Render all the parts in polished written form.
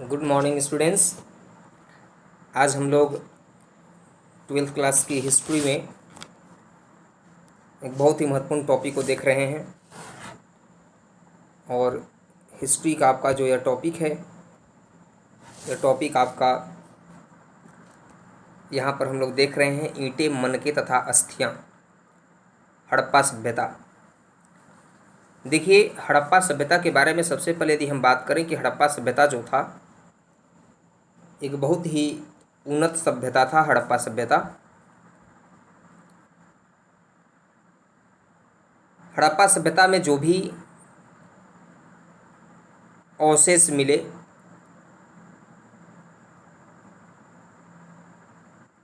Good morning students. आज हम लोग ट्वेल्थ क्लास की हिस्ट्री में एक बहुत ही महत्वपूर्ण टॉपिक को देख रहे हैं और हिस्ट्री का आपका जो यह टॉपिक है, यह टॉपिक आपका यहाँ पर हम लोग देख रहे हैं ईंटें, मनके तथा अस्थियाँ, हड़प्पा सभ्यता। देखिए, हड़प्पा सभ्यता के बारे में सबसे पहले यदि हम बात करें कि हड़प्पा सभ्यता जो था एक बहुत ही उन्नत सभ्यता था। हड़प्पा सभ्यता, हड़प्पा सभ्यता में जो भी अवशेष मिले,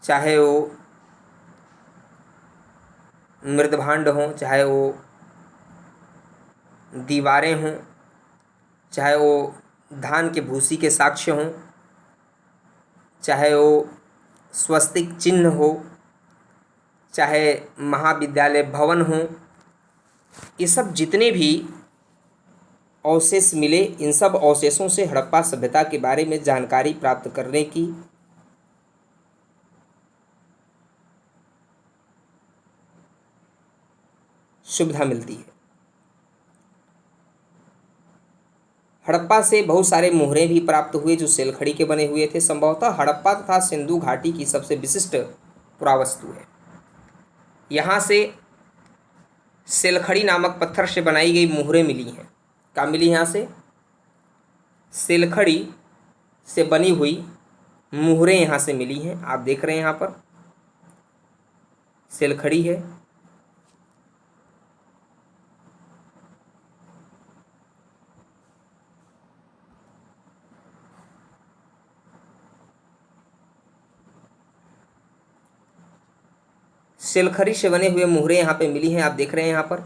चाहे वो मृदभांड हों, चाहे वो दीवारें हों, चाहे वो धान के भूसी के साक्ष्य हों, चाहे वो स्वस्तिक चिन्ह हो, चाहे महाविद्यालय भवन हो, ये सब जितने भी अवशेष मिले, इन सब अवशेषों से हड़प्पा सभ्यता के बारे में जानकारी प्राप्त करने की सुविधा मिलती है। हड़प्पा से बहुत सारे मोहरे भी प्राप्त हुए जो सेलखड़ी के बने हुए थे। संभवतः हड़प्पा तथा सिंधु घाटी की सबसे विशिष्ट पुरावस्तु है। यहाँ से सेलखड़ी नामक पत्थर से बनाई गई मोहरें मिली हैं। क्या मिली यहाँ से? सेलखड़ी से बनी हुई मोहरें यहाँ से मिली हैं। आप देख रहे हैं यहाँ पर सेलखड़ी है, सेलखड़ी से बने हुए मोहरे यहाँ पे मिली हैं। आप देख रहे हैं यहाँ पर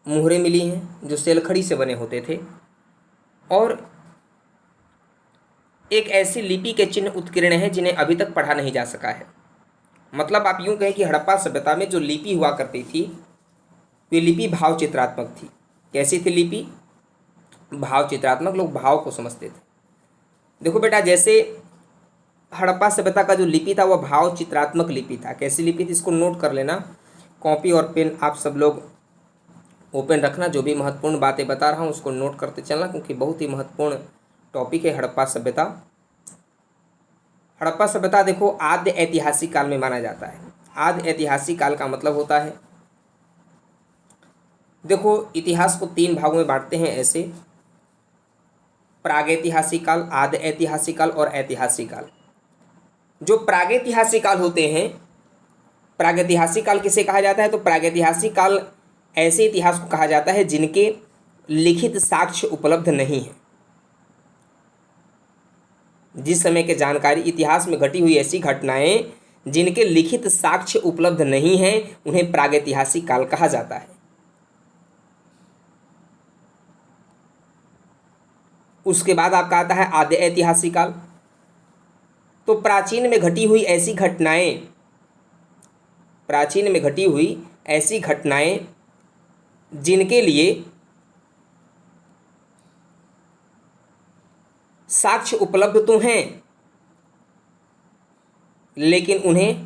मोहरे मिली हैं जो सेलखड़ी से बने होते थे। और एक ऐसी लिपि के चिन्ह उत्कीर्ण हैं जिन्हें अभी तक पढ़ा नहीं जा सका है। मतलब आप यूँ कहें कि हड़प्पा सभ्यता में जो लिपि हुआ करती थी, वे लिपि भाव चित्रात्मक थी। कैसी थी लिपि? भाव चित्रात्मक। लोग भाव को समझते थे। देखो बेटा, जैसे हड़प्पा सभ्यता का जो लिपि था वह भाव चित्रात्मक लिपि था। कैसी लिपि थी? इसको नोट कर लेना। कॉपी और पेन आप सब लोग ओपन रखना। जो भी महत्वपूर्ण बातें बता रहा हूँ उसको नोट करते चलना, क्योंकि बहुत ही महत्वपूर्ण टॉपिक है हड़प्पा सभ्यता। हड़प्पा सभ्यता देखो आद्य ऐतिहासिक काल में माना जाता है। आद्य ऐतिहासिक काल का मतलब होता है, देखो इतिहास को 3 भागों में बांटते हैं ऐसे: प्रागैतिहासिक काल, आद्य ऐतिहासिक काल और ऐतिहासिक काल। जो प्रागैतिहासिक काल होते हैं, प्रागैतिहासिक काल किसे कहा जाता है? तो प्रागैतिहासिक काल ऐसे इतिहास को कहा जाता है जिनके लिखित साक्ष्य उपलब्ध नहीं है। जिस समय के जानकारी, इतिहास में घटी हुई ऐसी घटनाएं जिनके लिखित साक्ष्य उपलब्ध नहीं है, उन्हें प्रागैतिहासिक काल कहा जाता है। उसके बाद आपका आता है आद्य ऐतिहासिक काल। तो प्राचीन में घटी हुई ऐसी घटनाएं, प्राचीन में घटी हुई ऐसी घटनाएं जिनके लिए साक्ष्य उपलब्ध तो हैं लेकिन उन्हें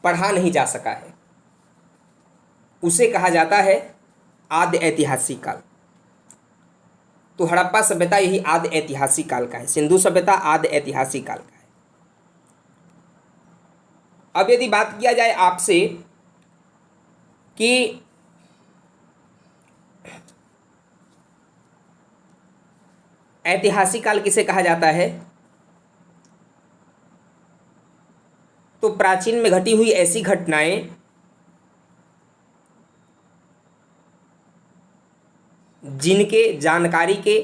पढ़ा नहीं जा सका है, उसे कहा जाता है आद्य ऐतिहासिक काल। तो हड़प्पा सभ्यता यही आद्य ऐतिहासिक काल का है। सिंधु सभ्यता आद्य ऐतिहासिक काल का है। अब यदि बात किया जाए आपसे कि ऐतिहासिक काल किसे कहा जाता है, तो प्राचीन में घटी हुई ऐसी घटनाएं जिनके जानकारी के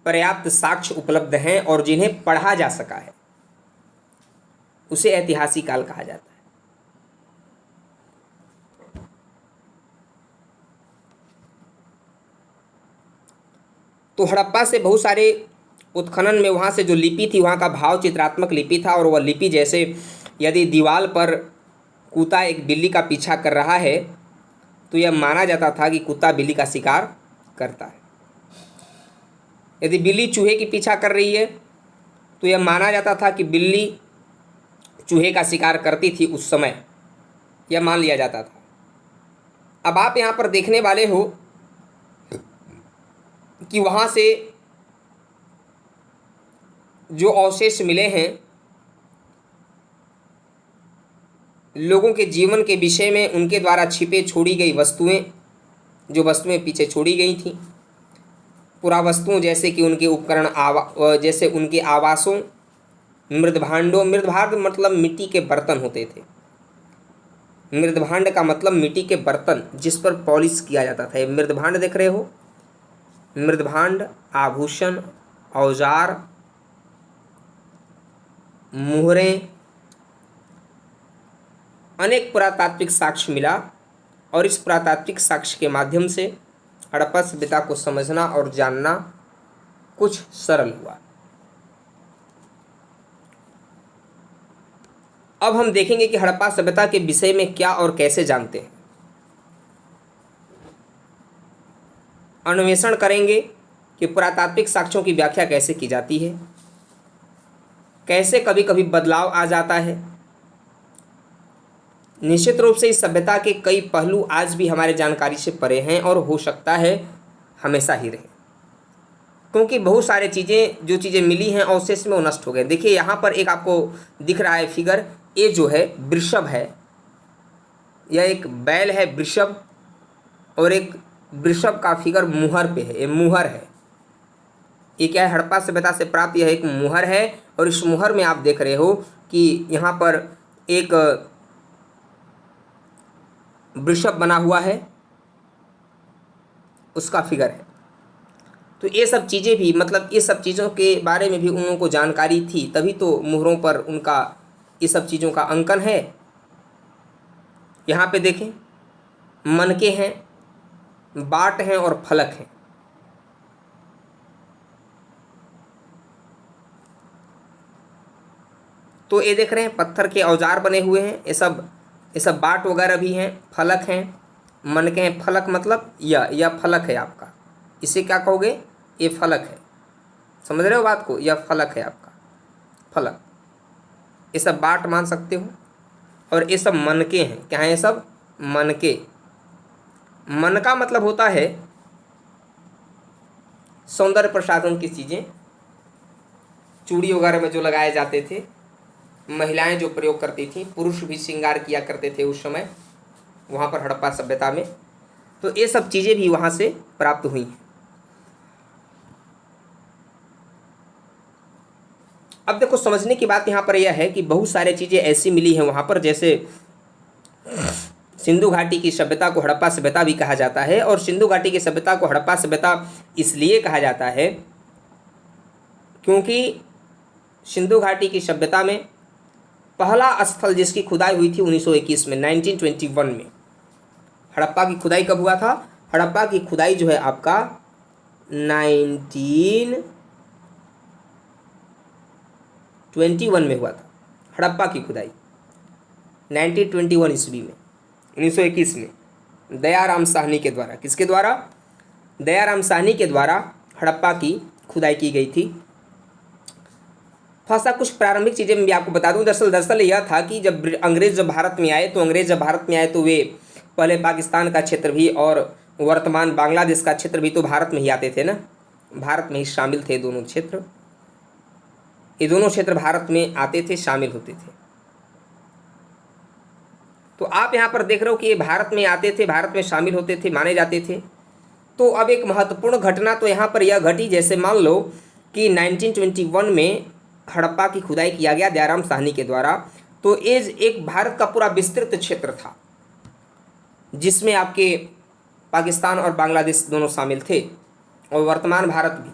पर्याप्त साक्ष्य उपलब्ध हैं और जिन्हें पढ़ा जा सका है, उसे ऐतिहासिक काल कहा जाता है। तो हड़प्पा से बहुत सारे उत्खनन में वहाँ से जो लिपि थी, वहाँ का भाव चित्रात्मक लिपि था। और वह लिपि जैसे यदि दीवार पर कुत्ता एक बिल्ली का पीछा कर रहा है तो यह माना जाता था कि कुत्ता बिल्ली का शिकार करता है। यदि बिल्ली चूहे की पीछा कर रही है तो यह माना जाता था कि बिल्ली चूहे का शिकार करती थी उस समय, यह मान लिया जाता था। अब आप यहाँ पर देखने वाले हो कि वहाँ से जो अवशेष मिले हैं लोगों के जीवन के विषय में, उनके द्वारा छिपे छोड़ी गई वस्तुएं, जो वस्तुएं पीछे छोड़ी गई थीं, पुरावस्तुओं जैसे कि उनके उपकरण, जैसे उनके आवासों, मृदभांडों, मृदभांड मतलब मिट्टी के बर्तन होते थे। मृदभांड का मतलब मिट्टी के बर्तन जिस पर पॉलिश किया जाता था। ये मृदभांड देख रहे हो, मृदभांड, आभूषण, औजार, मुहरें, अनेक पुरातात्विक साक्ष्य मिला और इस पुरातात्विक साक्ष्य के माध्यम से हड़प्पा सभ्यता को समझना और जानना कुछ सरल हुआ। अब हम देखेंगे कि हड़प्पा सभ्यता के विषय में क्या और कैसे जानते हैं। अन्वेषण करेंगे कि पुरातात्विक साक्ष्यों की व्याख्या कैसे की जाती है, कैसे कभी कभी बदलाव आ जाता है। निश्चित रूप से इस सभ्यता के कई पहलू आज भी हमारे जानकारी से परे हैं और हो सकता है हमेशा ही रहे, क्योंकि बहुत सारे चीज़ें, जो चीज़ें मिली हैं अवशेष में, वो नष्ट हो गए। देखिए यहाँ पर एक आपको दिख रहा है फिगर, ये जो है वृषभ है, यह एक बैल है वृषभ, और एक वृषभ का फिगर मुहर पे है, ये मुहर है। ये क्या है? हड़प्पा सभ्यता से प्राप्त यह एक मुहर है और इस मुहर में आप देख रहे हो कि यहाँ पर एक वृषभ बना हुआ है, उसका फिगर है। तो ये सब चीज़ें भी, मतलब ये सब चीज़ों के बारे में भी उन लोगों को जानकारी थी, तभी तो मुहरों पर उनका ये सब चीज़ों का अंकन है। यहाँ पे देखें, मनके हैं, बाट हैं और फलक हैं। तो ये देख रहे हैं पत्थर के औजार बने हुए हैं, ये सब बाट वगैरह भी हैं, फलक हैं, मनके हैं। फलक मतलब यह फलक है आपका, इसे क्या कहोगे? ये फलक है। समझ रहे हो बात को? यह फलक है आपका, फलक। ये सब बाट मान सकते हो। और ये सब मनके हैं। क्या है ये सब? मनके। मन का मतलब होता है सौंदर्य प्रसाधन की चीज़ें, चूड़ी वगैरह में जो लगाए जाते थे, महिलाएं जो प्रयोग करती थीं, पुरुष भी श्रृंगार किया करते थे उस समय वहाँ पर हड़प्पा सभ्यता में। तो ये सब चीज़ें भी वहाँ से प्राप्त हुई हैं। अब देखो, समझने की बात यहाँ पर यह है कि बहुत सारी चीज़ें ऐसी मिली हैं वहाँ पर, जैसे सिंधु घाटी की सभ्यता को हड़प्पा सभ्यता भी कहा जाता है। और सिंधु घाटी की सभ्यता को हड़प्पा सभ्यता इसलिए कहा जाता है क्योंकि सिंधु घाटी की सभ्यता में पहला स्थल जिसकी खुदाई हुई थी 1921 में, 1921 में। हड़प्पा की खुदाई कब हुआ था? हड़प्पा की खुदाई जो है आपका 1921 में हुआ था। हड़प्पा की खुदाई 1921 ईस्वी में, 1921 में, दयाराम साहनी के द्वारा। किसके द्वारा? दयाराम साहनी के द्वारा हड़प्पा की खुदाई की गई थी। थोड़ा सा कुछ प्रारंभिक चीज़ें मैं भी आपको बता दूं। दरअसल यह था कि जब अंग्रेज़ जब भारत में आए तो वे पहले पाकिस्तान का क्षेत्र भी और वर्तमान बांग्लादेश का क्षेत्र भी तो भारत में ही आते थे ना, भारत में ही शामिल थे दोनों क्षेत्र। ये दोनों क्षेत्र भारत में आते थे, शामिल होते थे। तो आप यहाँ पर देख रहे हो कि ये भारत में आते थे, भारत में शामिल होते थे, माने जाते थे। तो अब एक महत्वपूर्ण घटना तो यहाँ पर यह घटी, जैसे मान लो कि 1921 में हड़प्पा की खुदाई किया गया दयाराम साहनी के द्वारा। तो एक भारत का पूरा विस्तृत क्षेत्र था जिसमें आपके पाकिस्तान और बांग्लादेश दोनों शामिल थे और वर्तमान भारत भी।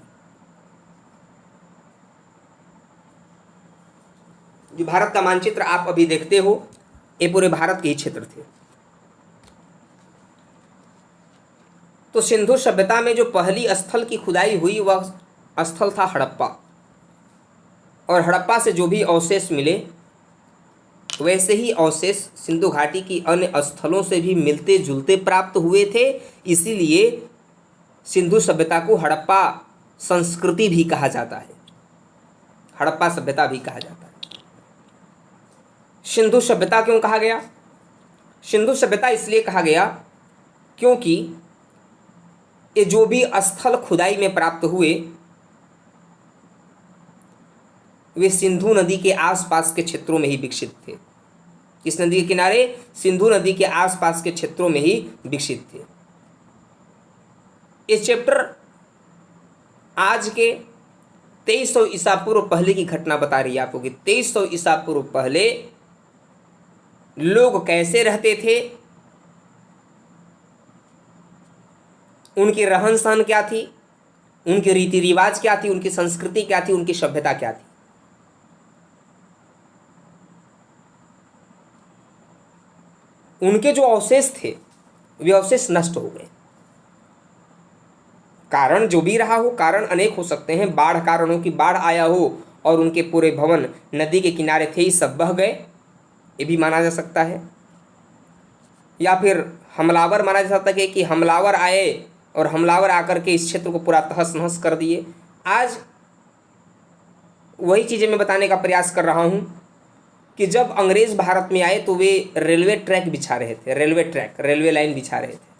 जो भारत का मानचित्र आप अभी देखते हो, ये पूरे भारत के ही क्षेत्र थे। तो सिंधु सभ्यता में जो पहली स्थल की खुदाई हुई वह स्थल था हड़प्पा। और हड़प्पा से जो भी अवशेष मिले वैसे ही अवशेष सिंधु घाटी की अन्य स्थलों से भी मिलते जुलते प्राप्त हुए थे। इसीलिए सिंधु सभ्यता को हड़प्पा संस्कृति भी कहा जाता है, हड़प्पा सभ्यता भी कहा जाता है। सिंधु सभ्यता क्यों कहा गया? सिंधु सभ्यता इसलिए कहा गया क्योंकि ये जो भी स्थल खुदाई में प्राप्त हुए वे सिंधु नदी के आसपास के क्षेत्रों में ही विकसित थे। इस नदी के किनारे सिंधु नदी के आसपास के क्षेत्रों में ही विकसित थे। ये चैप्टर आज के 2300 ईसा पूर्व पहले की घटना बता रही है आपको कि 2300 ईसा पूर्व पहले लोग कैसे रहते थे, उनकी रहन सहन क्या थी, उनके रीति रिवाज क्या थी, उनकी संस्कृति क्या थी, उनकी सभ्यता क्या थी। उनके जो अवशेष थे वे अवशेष नष्ट हो गए। कारण जो भी रहा हो, कारण अनेक हो सकते हैं। बाढ़ कारण हो कि बाढ़ आया हो और उनके पूरे भवन नदी के किनारे थे ही सब बह गए, ये भी माना जा सकता है। या फिर हमलावर माना जा सकता है कि हमलावर आए और हमलावर आकर के इस क्षेत्र को पूरा तहस नहस कर दिए। आज वही चीज़ें मैं बताने का प्रयास कर रहा हूँ कि जब अंग्रेज़ भारत में आए तो वे रेलवे ट्रैक बिछा रहे थे, रेलवे ट्रैक, रेलवे लाइन बिछा रहे थे।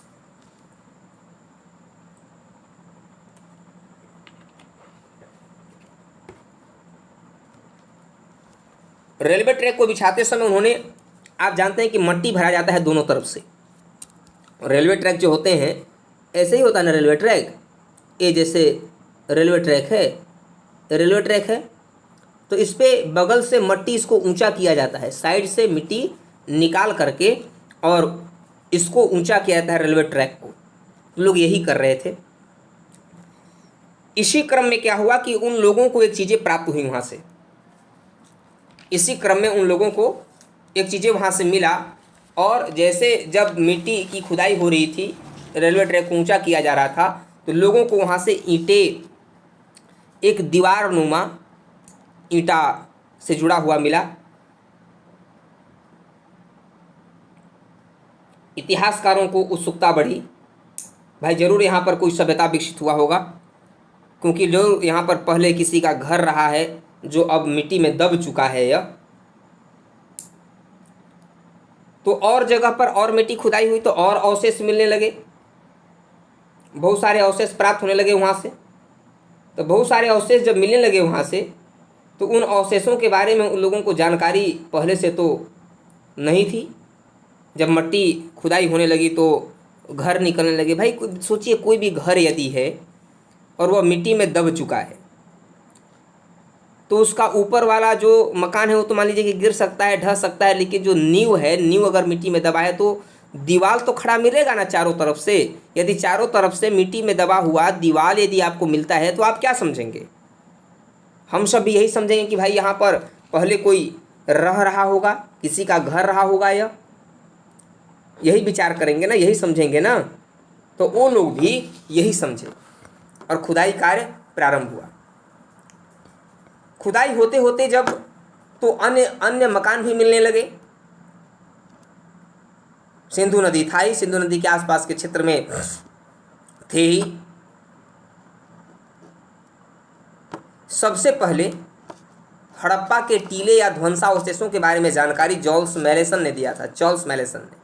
रेलवे ट्रैक को बिछाते समय उन्होंने, आप जानते हैं कि मट्टी भरा जाता है दोनों तरफ से। रेलवे ट्रैक जो होते हैं ऐसे ही होता है ना, रेलवे ट्रैक, ये जैसे रेलवे ट्रैक है, रेलवे ट्रैक है तो इस पे बगल से मट्टी इसको ऊंचा किया जाता है, साइड से मिट्टी निकाल करके और इसको ऊंचा किया जाता है रेलवे ट्रैक को। लोग यही कर रहे थे। इसी क्रम में क्या हुआ कि उन लोगों को एक चीज़ें प्राप्त हुई वहाँ से। इसी क्रम में उन लोगों को एक चीज़ें वहाँ से मिला, और जैसे जब मिट्टी की खुदाई हो रही थी, रेलवे ट्रैक को ऊंचा किया जा रहा था, तो लोगों को वहाँ से ईंटें, एक दीवार नुमा ईंटा से जुड़ा हुआ मिला। इतिहासकारों को उत्सुकता बढ़ी, भाई जरूर यहाँ पर कोई सभ्यता विकसित हुआ होगा, क्योंकि लोग यहाँ पर पहले किसी का घर रहा है जो अब मिट्टी में दब चुका है यह। तो और जगह पर और मिट्टी खुदाई हुई तो और अवशेष मिलने लगे, बहुत सारे अवशेष प्राप्त होने लगे वहाँ से। तो बहुत सारे अवशेष जब मिलने लगे वहाँ से, तो उन अवशेषों के बारे में उन लोगों को जानकारी पहले से तो नहीं थी। जब मिट्टी खुदाई होने लगी तो घर निकलने लगे। भाई सोचिए, कोई भी घर यदि है और वह मिट्टी में दब चुका है तो उसका ऊपर वाला जो मकान है वो तो मान लीजिए कि गिर सकता है, ढह सकता है, लेकिन जो नींव है, नींव अगर मिट्टी में दबा है तो दीवार तो खड़ा मिलेगा ना चारों तरफ से। यदि चारों तरफ से मिट्टी में दबा हुआ दीवार यदि आपको मिलता है तो आप क्या समझेंगे? हम सब भी यही समझेंगे कि भाई यहाँ पर पहले कोई रह रहा होगा, किसी का घर रहा होगा, यही विचार करेंगे ना, यही समझेंगे ना। तो वो लोग भी यही समझे और खुदाई कार्य प्रारंभ हुआ। खुदाई होते होते जब तो अन्य अन्य मकान भी मिलने लगे। सिंधु नदी था ही, सिंधु नदी के आसपास के क्षेत्र में थे ही। सबसे पहले हड़प्पा के टीले या ध्वंसावशेषों के बारे में जानकारी चार्ल्स मैलेसन ने दिया था। चार्ल्स मैलेसन ने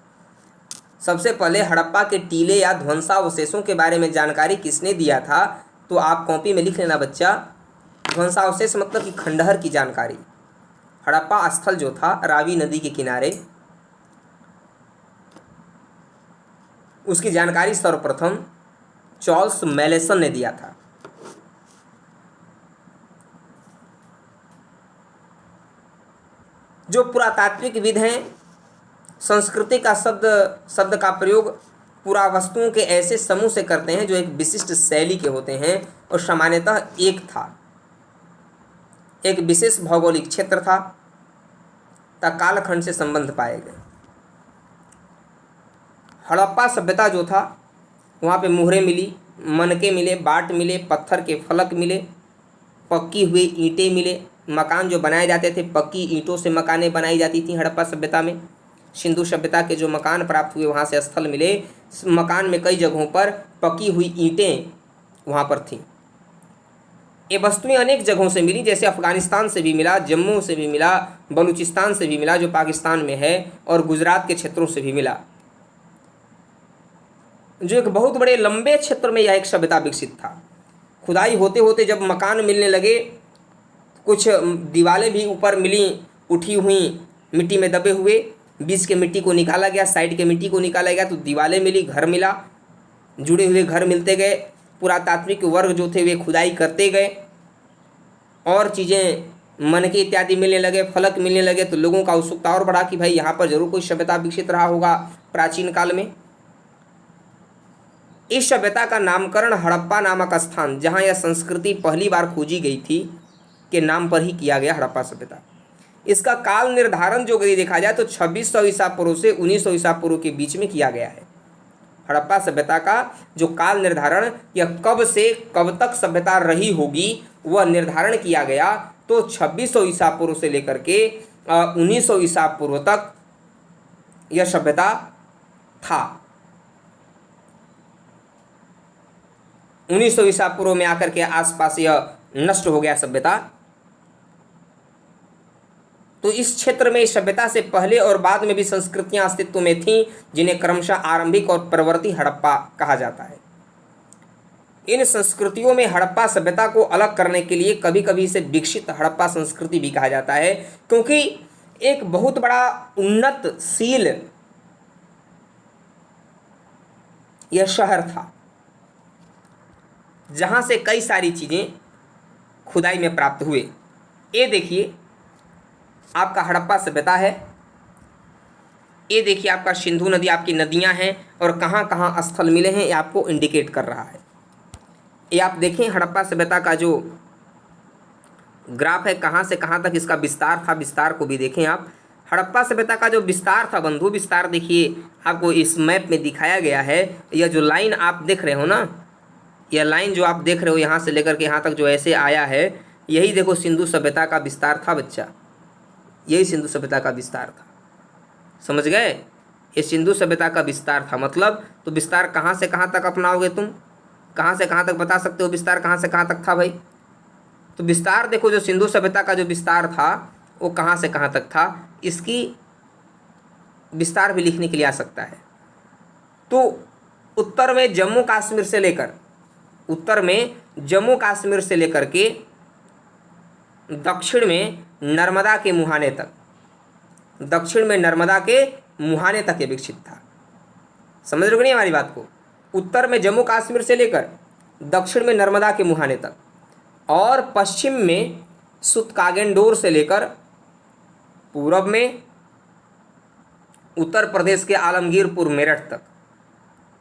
सबसे पहले हड़प्पा के टीले या ध्वंसावशेषों के बारे में जानकारी किसने दिया था? तो आप कॉपी में लिख लेना बच्चा। ध्वंसावशेष मतलब कि खंडहर की जानकारी। हड़प्पा स्थल जो था रावी नदी के किनारे, उसकी जानकारी सर्वप्रथम चार्ल्स मैलेसन ने दिया था। जो पुरातात्विकविद हैं, संस्कृति का शब्द का प्रयोग पूरा वस्तुओं के ऐसे समूह से करते हैं जो एक विशिष्ट शैली के होते हैं और सामान्यतः एक विशेष भौगोलिक क्षेत्र था तथा कालखंड से संबंध पाए गए। हड़प्पा सभ्यता जो था, वहाँ पे मुहरें मिली, मनके मिले, बाट मिले, पत्थर के फलक मिले, पक्की हुई ईंटें मिले। मकान जो बनाए जाते थे पक्की ईंटों से मकानें बनाई जाती थी हड़प्पा सभ्यता में। सिंधु सभ्यता के जो मकान प्राप्त हुए वहाँ से स्थल मिले, मकान में कई जगहों पर पकी हुई ईंटें वहाँ पर थीं। ये वस्तुएं अनेक जगहों से मिली, जैसे अफ़गानिस्तान से भी मिला, जम्मू से भी मिला, बलूचिस्तान से भी मिला जो पाकिस्तान में है, और गुजरात के क्षेत्रों से भी मिला। जो एक बहुत बड़े लंबे क्षेत्र में यह एक सभ्यता विकसित था। खुदाई होते होते जब मकान मिलने लगे, कुछ दीवारें भी ऊपर मिली उठी हुई मिट्टी में दबे हुए, बीच के मिट्टी को निकाला गया, साइड के मिट्टी को निकाला गया, तो दीवारें मिली, घर मिला, जुड़े हुए घर मिलते गए। पुरातात्विक वर्ग जो थे वे खुदाई करते गए, और चीज़ें मनके इत्यादि मिलने लगे, फलक मिलने लगे, तो लोगों का उत्सुकता और बढ़ा कि भाई यहाँ पर जरूर कोई सभ्यता विकसित रहा होगा प्राचीन काल में। इस सभ्यता का नामकरण हड़प्पा नामक स्थान, जहाँ यह संस्कृति पहली बार खोजी गई थी, के नाम पर ही किया गया, हड़प्पा सभ्यता। इसका काल निर्धारण जो यदि देखा जाए तो 2600 ईसा पूर्व से 1900 ईसा पूर्व के बीच में किया गया है। हड़प्पा सभ्यता का जो काल निर्धारण, यह कब से कब तक सभ्यता रही होगी वह निर्धारण किया गया, तो 2600 ईसा पूर्व से लेकर के 1900 ईसा पूर्व तक यह सभ्यता था। 1900 ईसा पूर्व में आकर के आसपास यह नष्ट हो गया सभ्यता। तो इस क्षेत्र में इस सभ्यता से पहले और बाद में भी संस्कृतियां अस्तित्व में थीं, जिन्हें क्रमशः आरंभिक और प्रवर्ती हड़प्पा कहा जाता है। इन संस्कृतियों में हड़प्पा सभ्यता को अलग करने के लिए कभी कभी इसे विकसित हड़प्पा संस्कृति भी कहा जाता है, क्योंकि एक बहुत बड़ा उन्नतशील यह शहर था, जहां से कई सारी चीजें खुदाई में प्राप्त हुए। ये देखिए आपका हड़प्पा सभ्यता है, ये देखिए आपका सिंधु नदी, आपकी नदियां हैं, और कहाँ कहाँ स्थल मिले हैं ये आपको इंडिकेट कर रहा है। ये आप देखें हड़प्पा सभ्यता का जो ग्राफ है, कहाँ से कहाँ तक इसका विस्तार था, विस्तार को भी देखें आप। हड़प्पा सभ्यता का जो विस्तार था बंधु, विस्तार देखिए आपको इस मैप में दिखाया गया है। यह जो लाइन आप देख रहे हो ना, यह लाइन जो आप देख रहे हो यहाँ से लेकर के यहाँ तक जो ऐसे आया है, यही देखो सिंधु सभ्यता का विस्तार था बच्चा, यही सिंधु सभ्यता का विस्तार था। समझ गए? ये सिंधु सभ्यता का विस्तार था। मतलब तो विस्तार कहाँ से कहाँ तक अपनाओगे तुम, कहाँ से कहाँ तक बता सकते हो विस्तार कहाँ से कहाँ तक था भाई? तो विस्तार देखो, जो सिंधु सभ्यता का जो विस्तार था वो कहाँ से कहाँ तक था, इसकी विस्तार भी लिखने के लिए आ सकता है। तो उत्तर में जम्मू कश्मीर से लेकर, उत्तर में जम्मू कश्मीर से लेकर के दक्षिण में नर्मदा के मुहाने तक, दक्षिण में नर्मदा के मुहाने तक ये विकसित था। समझ रहे हो नहीं हमारी बात को? उत्तर में जम्मू कश्मीर से लेकर दक्षिण में नर्मदा के मुहाने तक, और पश्चिम में सुतकागेंडोर से लेकर पूरब में उत्तर प्रदेश के आलमगीरपुर मेरठ तक,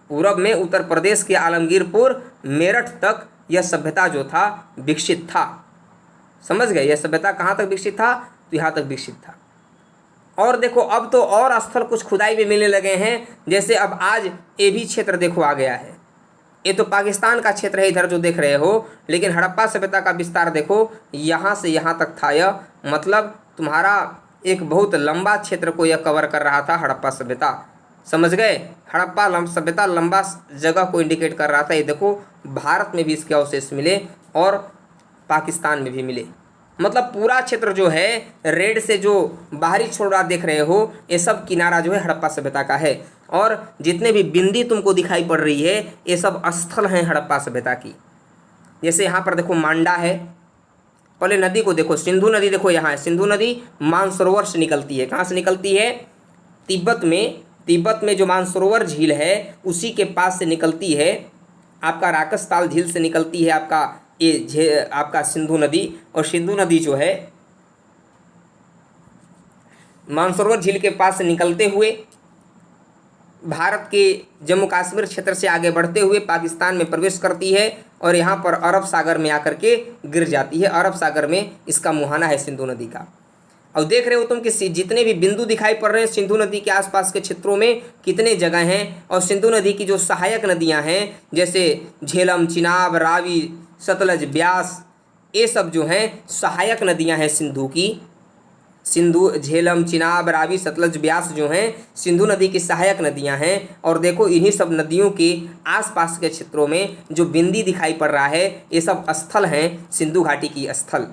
पूरब में उत्तर प्रदेश के आलमगीरपुर मेरठ तक यह सभ्यता जो था विकसित था। समझ गए? यह सभ्यता कहाँ तक विकसित था? तो यहाँ तक विकसित था। और देखो अब तो और स्थल कुछ खुदाई में मिलने लगे हैं, जैसे अब आज ये भी क्षेत्र देखो आ गया है। ये तो पाकिस्तान का क्षेत्र है इधर जो देख रहे हो, लेकिन हड़प्पा सभ्यता का विस्तार देखो, यहाँ से यहाँ तक था यह। मतलब तुम्हारा एक बहुत लंबा क्षेत्र को यह कवर कर रहा था हड़प्पा सभ्यता। समझ गए? हड़प्पा सभ्यता लंबा जगह को इंडिकेट कर रहा था। ये देखो भारत में भी इसके अवशेष मिले और पाकिस्तान में भी मिले। मतलब पूरा क्षेत्र जो है रेड से जो बाहरी छोड़ा देख रहे हो, ये सब किनारा जो है हड़प्पा सभ्यता का है। और जितने भी बिंदी तुमको दिखाई पड़ रही है ये सब स्थल हैं हड़प्पा सभ्यता की। जैसे यहाँ पर देखो मांडा है, पहले नदी को देखो, सिंधु नदी देखो यहाँ है, सिंधु नदी मानसरोवर से निकलती है। कहाँ से निकलती है? तिब्बत में, तिब्बत में जो मानसरोवर झील है उसी के पास से निकलती है। आपका राकसताल झील से निकलती है आपका ये आपका सिंधु नदी। और सिंधु नदी जो है मानसरोवर झील के पास से निकलते हुए भारत के जम्मू कश्मीर क्षेत्र से आगे बढ़ते हुए पाकिस्तान में प्रवेश करती है, और यहाँ पर अरब सागर में आकर के गिर जाती है। अरब सागर में इसका मुहाना है सिंधु नदी का। अब देख रहे हो तुम कि जितने भी बिंदु दिखाई पड़ रहे हैं सिंधु नदी के आसपास के क्षेत्रों में कितने जगह हैं, और सिंधु नदी की जो सहायक नदियां हैं जैसे झेलम, चिनाब, रावी, सतलज, ब्यास, ये सब जो हैं सहायक नदियां हैं सिंधु की। सिंधु, झेलम, चिनाब, रावी, सतलज, ब्यास जो हैं सिंधु नदी की सहायक नदियां हैं। और देखो इन्हीं सब नदियों के आसपास के क्षेत्रों में जो बिंदी दिखाई पड़ रहा है ये सब स्थल हैं सिंधु घाटी की स्थल।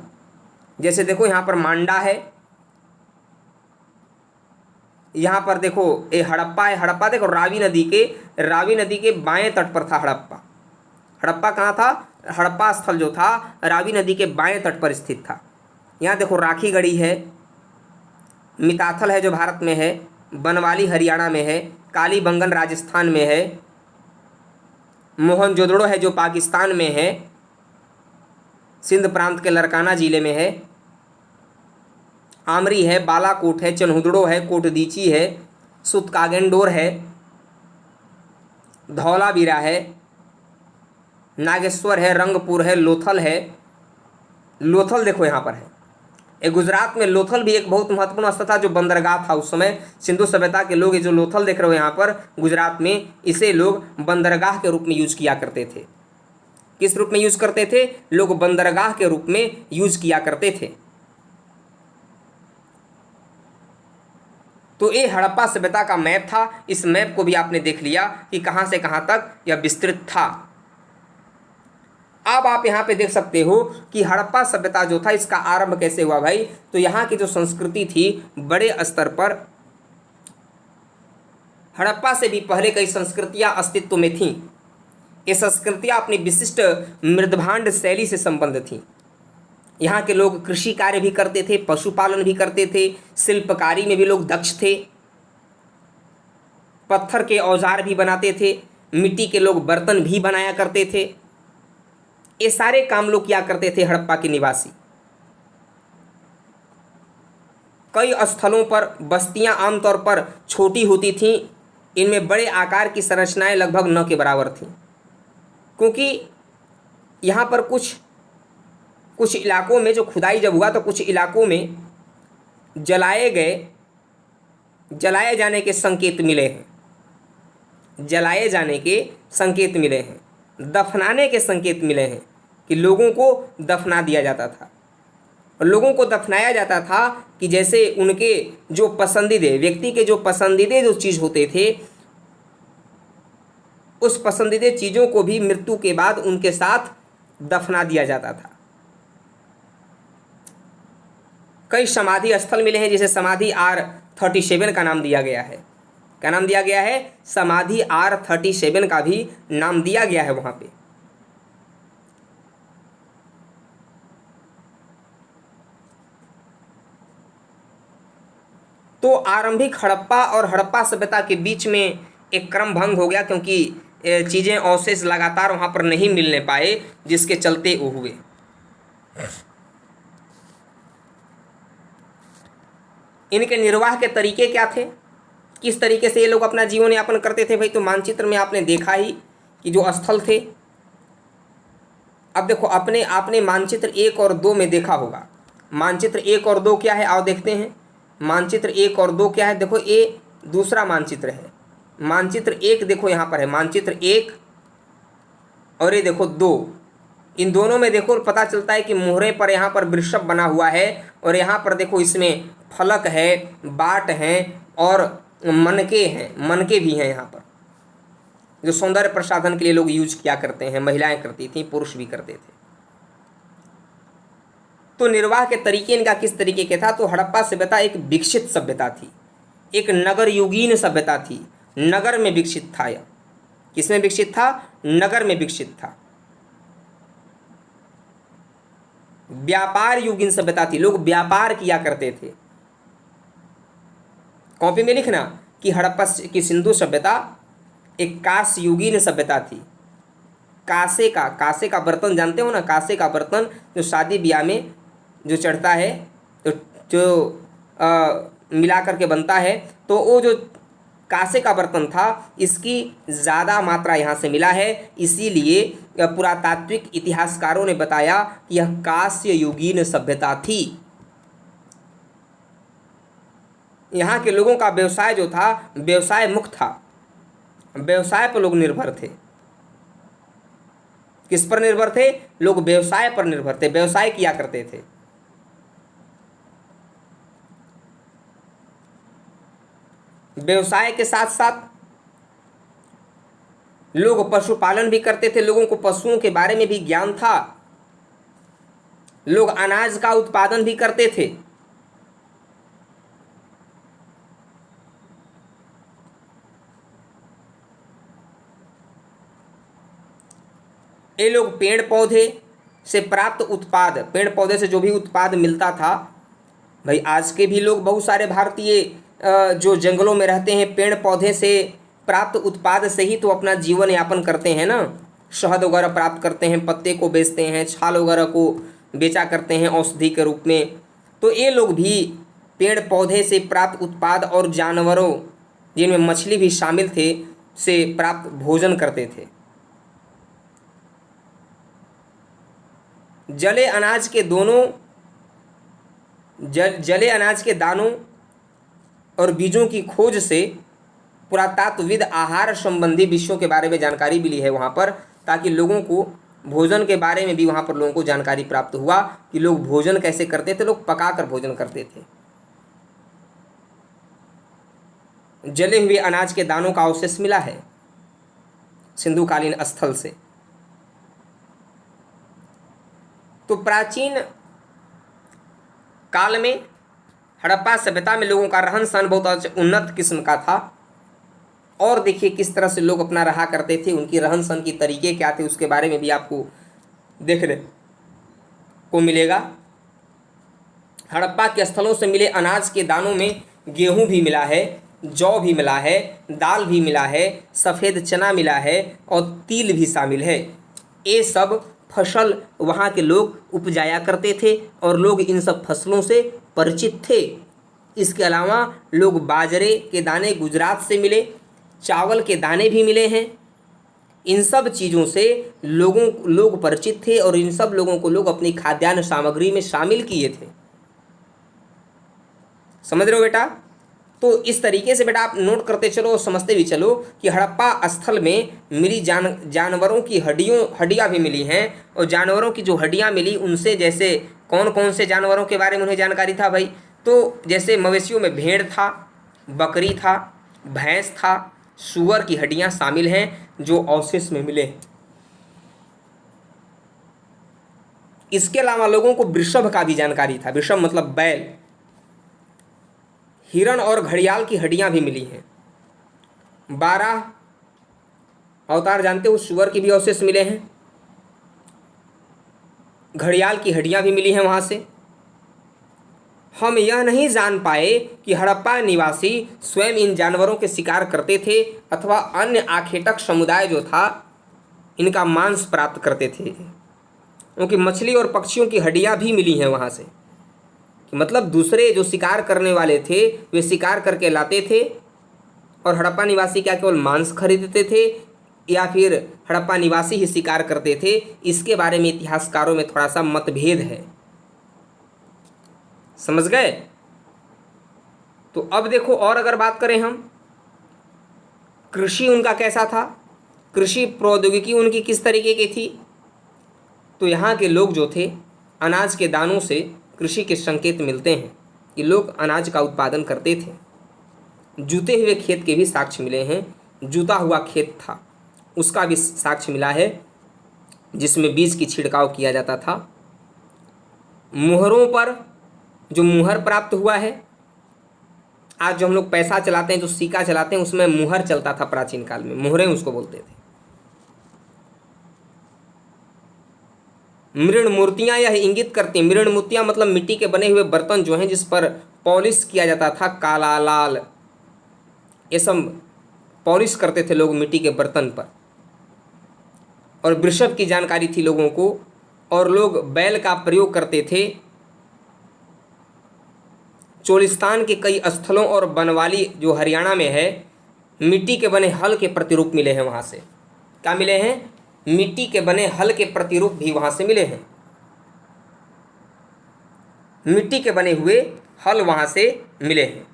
जैसे देखो यहाँ पर मांडा है, यहाँ पर देखो ये हड़प्पा है। हड़प्पा देखो रावी नदी के बाएं तट पर था हड़प्पा। हड़प्पा कहाँ था? हड़प्पा स्थल जो था रावी नदी के बाएं तट पर स्थित था। यहाँ देखो राखीगढ़ी है, मिताथल है जो भारत में है, बनवाली हरियाणा में है, कालीबंगन राजस्थान में है, मोहनजोदड़ो है जो पाकिस्तान में है, सिंध प्रांत के लरकाना जिले में है, आमरी है, बालाकोट है, चन्हुदड़ो है, कोटदीची है, सुतकागेंडोर है, धौलावीरा है, नागेश्वर है, रंगपुर है, लोथल है। लोथल देखो यहाँ पर है। ये गुजरात में लोथल भी एक बहुत महत्वपूर्ण स्थल था जो बंदरगाह था उस समय। सिंधु सभ्यता के लोग ये जो लोथल देख रहे हो यहाँ पर गुजरात में, इसे लोग बंदरगाह के रूप में यूज किया करते थे। किस रूप में यूज करते थे? लोग बंदरगाह के रूप में यूज किया करते थे। तो ये हड़प्पा सभ्यता का मैप था। इस मैप को भी आपने देख लिया कि कहाँ से कहाँ तक यह विस्तृत था। अब आप यहाँ पे देख सकते हो कि हड़प्पा सभ्यता जो था इसका आरंभ कैसे हुआ भाई। तो यहाँ की जो संस्कृति थी बड़े स्तर पर, हड़प्पा से भी पहले कई संस्कृतियाँ अस्तित्व में थीं। ये संस्कृतियाँ अपनी विशिष्ट मृदभांड शैली से संबद्ध थीं। यहाँ के लोग कृषि कार्य भी करते थे, पशुपालन भी करते थे, शिल्पकारी में भी लोग दक्ष थे, पत्थर के औजार भी बनाते थे, मिट्टी के लोग बर्तन भी बनाया करते थे। ये सारे काम लोग किया करते थे हड़प्पा के निवासी। कई स्थलों पर बस्तियां आमतौर पर छोटी होती थीं। इनमें बड़े आकार की संरचनाएं लगभग न के बराबर थीं, क्योंकि यहाँ पर कुछ इलाकों में जो खुदाई जब हुआ तो कुछ इलाकों में जलाए जाने के संकेत मिले हैं। जलाए जाने के संकेत मिले हैं, दफनाने के संकेत मिले हैं कि लोगों को दफना दिया जाता था। और लोगों को दफनाया जाता था कि जैसे उनके जो पसंदीदे व्यक्ति के जो पसंदीदे जो चीज़ होते थे, उस पसंदीदे चीज़ों को भी मृत्यु के बाद उनके साथ दफना दिया जाता था। कई समाधि स्थल मिले हैं, जिसे समाधि R37 का नाम दिया गया है। क्या नाम दिया गया है? समाधि R37 का भी नाम दिया गया है वहाँ पे। तो आरंभिक हड़प्पा और हड़प्पा सभ्यता के बीच में एक क्रम भंग हो गया, क्योंकि चीज़ें अवशेष लगातार वहाँ पर नहीं मिलने पाए, जिसके चलते वो हुए। इनके निर्वाह के तरीके क्या थे, किस तरीके से ये लोग अपना जीवन यापन करते थे भाई? तो मानचित्र में आपने देखा ही कि जो स्थल थे। अब देखो आपने मानचित्र 1 और 2 में देखा होगा। मानचित्र 1 और 2 क्या है, आओ देखते हैं। मानचित्र 1 और 2 क्या है? देखो ये दूसरा मानचित्र है। मानचित्र 1 देखो यहाँ पर है, मानचित्र 1 और ये देखो 2। इन दोनों में देखो पता चलता है कि मोहरे पर यहाँ पर वृषभ बना हुआ है, और यहाँ पर देखो इसमें फलक है, बाट हैं और मनके हैं, मनके भी हैं यहाँ पर, जो सौंदर्य प्रसाधन के लिए लोग यूज किया करते हैं। महिलाएं करती थीं, पुरुष भी करते थे। तो निर्वाह के तरीके इनका किस तरीके के था? तो हड़प्पा सभ्यता एक विकसित सभ्यता थी, एक नगर युगीन सभ्यता थी। नगर में विकसित था यह। किसमें विकसित था? नगर में विकसित था। व्यापार युगीन सभ्यता थी, लोग व्यापार किया करते थे। कॉपी में लिखना कि हड़प्पा की सिंधु सभ्यता एक कांस्य युगीन सभ्यता थी। कांसे का बर्तन जानते हो ना? कांसे का बर्तन जो शादी ब्याह में जो चढ़ता है, तो जो मिला करके बनता है, तो वो जो कांसे का बर्तन था, इसकी ज़्यादा मात्रा यहाँ से मिला है। इसीलिए पुरातात्विक इतिहासकारों ने बताया कि यह कांस्य युगीन सभ्यता थी। यहाँ के लोगों का व्यवसाय जो था, व्यवसाय मुक्त था। व्यवसाय पर लोग निर्भर थे। किस पर निर्भर थे? लोग व्यवसाय पर निर्भर थे, व्यवसाय किया करते थे। व्यवसाय के साथ साथ लोग पशुपालन भी करते थे, लोगों को पशुओं के बारे में भी ज्ञान था, लोग अनाज का उत्पादन भी करते थे। ये लोग पेड़ पौधे से प्राप्त उत्पाद, पेड़ पौधे से जो भी उत्पाद मिलता था, भाई आज के भी लोग बहुत सारे भारतीय जो जंगलों में रहते हैं पेड़ पौधे से प्राप्त उत्पाद से ही तो अपना जीवन यापन करते हैं ना। शहद वगैरह प्राप्त करते हैं, पत्ते को बेचते हैं, छाल वगैरह को बेचा करते हैं औषधि के रूप में। तो ये लोग भी पेड़ पौधे से प्राप्त उत्पाद और जानवरों, जिनमें मछली भी शामिल थे, से प्राप्त भोजन करते थे। जले अनाज के दानों और बीजों की खोज से पुरातत्वविद आहार संबंधी विषयों के बारे में जानकारी मिली है वहाँ पर, ताकि लोगों को भोजन के बारे में भी वहाँ पर लोगों को जानकारी प्राप्त हुआ कि लोग भोजन कैसे करते थे, लोग पकाकर भोजन करते थे। जले हुए अनाज के दानों का अवशेष मिला है सिंधुकालीन स्थल से। तो प्राचीन काल में हड़प्पा सभ्यता में लोगों का रहन सहन बहुत उन्नत किस्म का था। और देखिए किस तरह से लोग अपना रहा करते थे, उनकी रहन सहन की तरीके क्या थे, उसके बारे में भी आपको देखने को मिलेगा। हड़प्पा के स्थलों से मिले अनाज के दानों में गेहूं भी मिला है, जौ भी मिला है, दाल भी मिला है, सफ़ेद चना मिला है और तिल भी शामिल है। ये सब फसल वहाँ के लोग उपजाया करते थे और लोग इन सब फसलों से परिचित थे। इसके अलावा लोग बाजरे के दाने गुजरात से मिले, चावल के दाने भी मिले हैं। इन सब चीज़ों से लोग परिचित थे और इन सब लोगों को लोग अपनी खाद्यान्न सामग्री में शामिल किए थे। समझ रहे हो बेटा? तो इस तरीके से बेटा आप नोट करते चलो और समझते भी चलो कि हड़प्पा स्थल में मिली जानवरों की हड्डियाँ भी मिली हैं। और जानवरों की जो हड्डियाँ मिली उनसे जैसे कौन कौन से जानवरों के बारे में उन्हें जानकारी था भाई? तो जैसे मवेशियों में भेड़ था, बकरी था, भैंस था, सूअर की हड्डियाँ शामिल हैं जो अवशेष में मिले। इसके अलावा लोगों को वृषभ का भी जानकारी था। वृषभ मतलब बैल, हिरण और घड़ियाल की हड्डियां भी मिली हैं। 12 अवतार जानते हो, सूअर की भी अवशेष मिले हैं, घड़ियाल की हड्डियां भी मिली हैं वहाँ से। हम यह नहीं जान पाए कि हड़प्पा निवासी स्वयं इन जानवरों के शिकार करते थे अथवा अन्य आखेटक समुदाय जो था इनका मांस प्राप्त करते थे, क्योंकि मछली और पक्षियों की हड्डियां भी मिली हैं वहाँ से। कि मतलब दूसरे जो शिकार करने वाले थे वे शिकार करके लाते थे और हड़प्पा निवासी क्या केवल मांस खरीदते थे या फिर हड़प्पा निवासी ही शिकार करते थे, इसके बारे में इतिहासकारों में थोड़ा सा मतभेद है। समझ गए? तो अब देखो, और अगर बात करें हम कृषि उनका कैसा था, कृषि प्रौद्योगिकी उनकी किस तरीके की थी, तो यहाँ के लोग जो थे अनाज के दानों से कृषि के संकेत मिलते हैं कि लोग अनाज का उत्पादन करते थे। जूते हुए खेत के भी साक्ष्य मिले हैं। जूता हुआ खेत था उसका भी साक्ष्य मिला है जिसमें बीज की छिड़काव किया जाता था। मुहरों पर जो मुहर प्राप्त हुआ है, आज जो हम लोग पैसा चलाते हैं, जो सिक्का चलाते हैं, उसमें मुहर चलता था प्राचीन काल में, मुहरें उसको बोलते थे। मृण मूर्तियाँ यह इंगित करती हैं, मृण मूर्तियाँ मतलब मिट्टी के बने हुए बर्तन जो हैं जिस पर पॉलिश किया जाता था, काला लाल, ये सब पॉलिश करते थे लोग मिट्टी के बर्तन पर। और वृषभ की जानकारी थी लोगों को और लोग बैल का प्रयोग करते थे। चोलिस्तान के कई स्थलों और बनवाली जो हरियाणा में है, मिट्टी के बने हल के प्रतिरूप मिले हैं वहाँ से। क्या मिले हैं? मिट्टी के बने हल के प्रतिरूप भी वहाँ से मिले हैं। मिट्टी के बने हुए हल वहाँ से मिले हैं।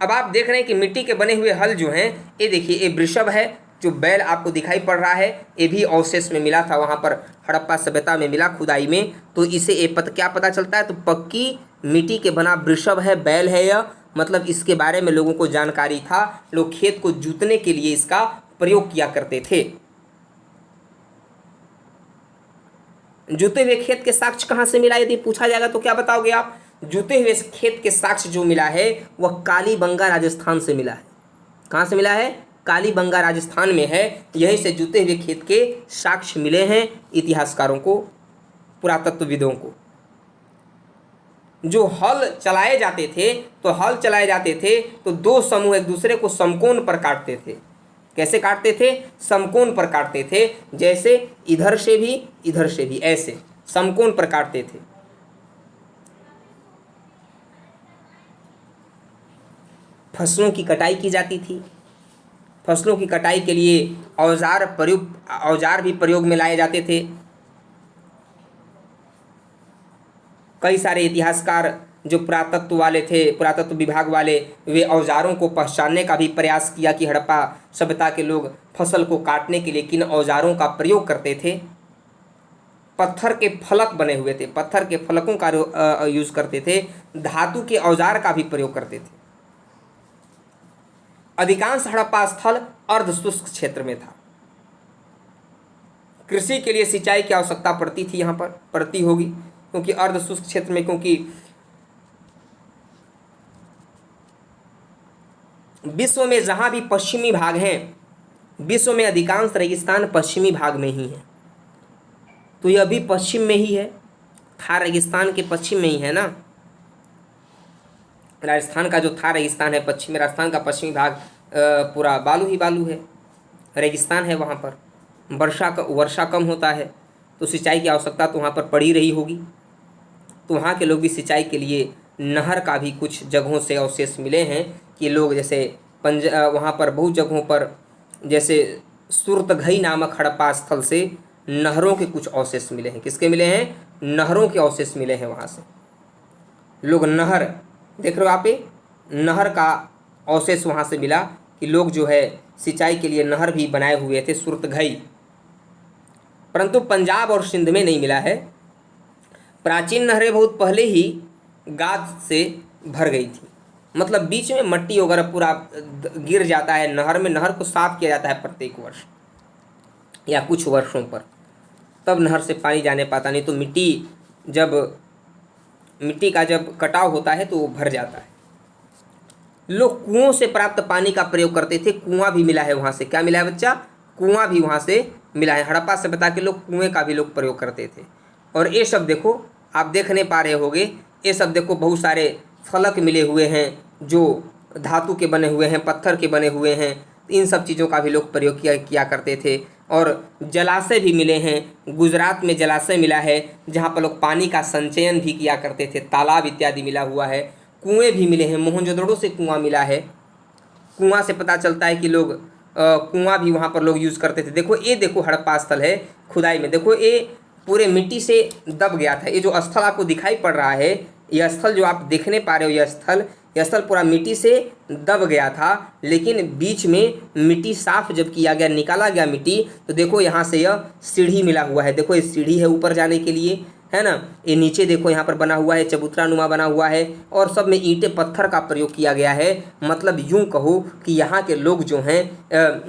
अब आप देख रहे हैं कि मिट्टी के बने हुए हल जो हैं, ये देखिए, ये वृषभ है, जो बैल आपको दिखाई पड़ रहा है, ये भी अवशेष में मिला था वहाँ पर, हड़प्पा सभ्यता में मिला, खुदाई में। तो इसे क्या पता चलता है? तो पक्की मिट्टी के बना वृषभ है, बैल है यह, मतलब इसके बारे में लोगों को जानकारी था, लोग खेत को जोतने के लिए इसका प्रयोग किया करते थे। जोते हुए खेत के साक्ष्य कहाँ से मिला, यदि पूछा जाएगा तो क्या बताओगे आप? जोते हुए खेत के साक्ष्य जो मिला है वह कालीबंगा राजस्थान से मिला है। कहाँ से मिला है? कालीबंगा राजस्थान में है। यहीं से जोते हुए खेत के साक्ष्य मिले हैं इतिहासकारों को, पुरातत्वविदों को। जो हल चलाए जाते थे तो दो समूह एक दूसरे को समकोण पर काटते थे। कैसे काटते थे? समकोण पर काटते थे, जैसे इधर से भी ऐसे समकोण पर काटते थे। फसलों की कटाई की जाती थी। फसलों की कटाई के लिए औजार भी प्रयोग में लाए जाते थे। कई सारे इतिहासकार जो पुरातत्व विभाग वाले, वे औजारों को पहचानने का भी प्रयास किया कि हड़प्पा सभ्यता के लोग फसल को काटने के लिए किन औजारों का प्रयोग करते थे। पत्थर के फलक बने हुए थे, पत्थर के फलकों का यूज करते थे। धातु के औजार का भी प्रयोग करते थे। अधिकांश हड़प्पा स्थल अर्धशुष्क क्षेत्र में था। कृषि के लिए सिंचाई की आवश्यकता पड़ती थी, यहाँ पर पड़ती होगी, क्योंकि अर्धशुष्क क्षेत्र में, क्योंकि विश्व में जहाँ भी पश्चिमी भाग हैं, विश्व में अधिकांश रेगिस्तान पश्चिमी भाग में ही है। तो यह भी पश्चिम में ही है, थार रेगिस्तान के पश्चिम में ही है ना। राजस्थान का जो थार रेगिस्तान है, पश्चिमी राजस्थान का पश्चिमी भाग पूरा बालू ही बालू है, रेगिस्तान है। वहाँ पर वर्षा कम होता है, तो सिंचाई की आवश्यकता तो वहाँ पर पड़ ही रही होगी। तो वहाँ के लोग भी सिंचाई के लिए नहर का भी कुछ जगहों से अवशेष मिले हैं कि लोग जैसे वहाँ पर बहुत जगहों पर, जैसे सुरतघई नामक हड़प्पा स्थल से नहरों के कुछ अवशेष मिले हैं। किसके मिले हैं? नहरों के अवशेष मिले हैं। वहाँ से लोग नहर, देख रहे हो आप, नहर का अवशेष वहाँ से मिला कि लोग जो है सिंचाई के लिए नहर भी बनाए हुए थे, सुरतघई। परंतु पंजाब और सिंध में नहीं मिला है। प्राचीन नहरें बहुत पहले ही गाद से भर गई थी, मतलब बीच में मट्टी वगैरह पूरा गिर जाता है नहर में। नहर को साफ किया जाता है प्रत्येक वर्ष या कुछ वर्षों पर, तब नहर से पानी जाने पाता, नहीं तो मिट्टी का जब कटाव होता है तो वो भर जाता है। लोग कुओं से प्राप्त पानी का प्रयोग करते थे। कुआं भी मिला है वहाँ से। क्या मिला है बच्चा? कुआं भी वहाँ से मिला है। हड़प्पा सभ्यता के लोग कुएं का भी लोग प्रयोग करते थे। और ये सब देखो, आप देख नहीं पा रहे होगे, ये सब देखो बहुत सारे फलक मिले हुए हैं जो धातु के बने हुए हैं, पत्थर के बने हुए हैं। इन सब चीज़ों का भी लोग प्रयोग किया करते थे। और जलाशय भी मिले हैं। गुजरात में जलाशय मिला है जहाँ पर लोग पानी का संचयन भी किया करते थे। तालाब इत्यादि मिला हुआ है। कुएँ भी मिले हैं। मोहनजोदड़ो से कुआँ मिला है। कुआँ से पता चलता है कि लोग कुआँ भी वहाँ पर लोग यूज़ करते थे। देखो ये देखो हड़प्पा स्थल है, खुदाई में देखो ये पूरे मिट्टी से दब गया था। ये जो स्थल आपको दिखाई पड़ रहा है, यह स्थल जो आप देखने पा रहे हो, यह स्थल पूरा मिट्टी से दब गया था। लेकिन बीच में मिट्टी साफ जब किया गया, निकाला गया मिट्टी, तो देखो यहाँ से यह सीढ़ी मिला हुआ है। देखो ये सीढ़ी है ऊपर जाने के लिए, है ना। ये नीचे देखो यहाँ पर बना हुआ है, चबूतरा नुमा बना हुआ है, और सब में ईंटें पत्थर का प्रयोग किया गया है। मतलब यूँ कहो कि यहाँ के लोग जो हैं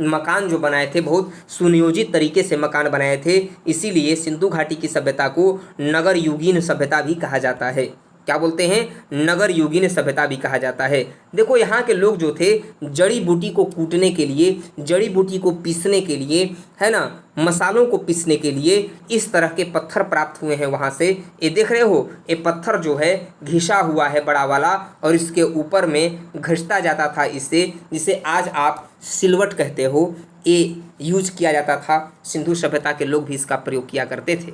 मकान जो बनाए थे, बहुत सुनियोजित तरीके से मकान बनाए थे। इसीलिए सिंधु घाटी की सभ्यता को नगर युगीन सभ्यता भी कहा जाता है। क्या बोलते हैं? नगर युगीन सभ्यता भी कहा जाता है। देखो यहाँ के लोग जो थे, जड़ी बूटी को कूटने के लिए, जड़ी बूटी को पीसने के लिए, है ना, मसालों को पीसने के लिए इस तरह के पत्थर प्राप्त हुए हैं वहाँ से। ये देख रहे हो, ये पत्थर जो है घिसा हुआ है बड़ा वाला, और इसके ऊपर में घिसता जाता था इससे, जिसे आज आप सिलवट कहते हो। ये यूज किया जाता था। सिंधु सभ्यता के लोग भी इसका प्रयोग किया करते थे।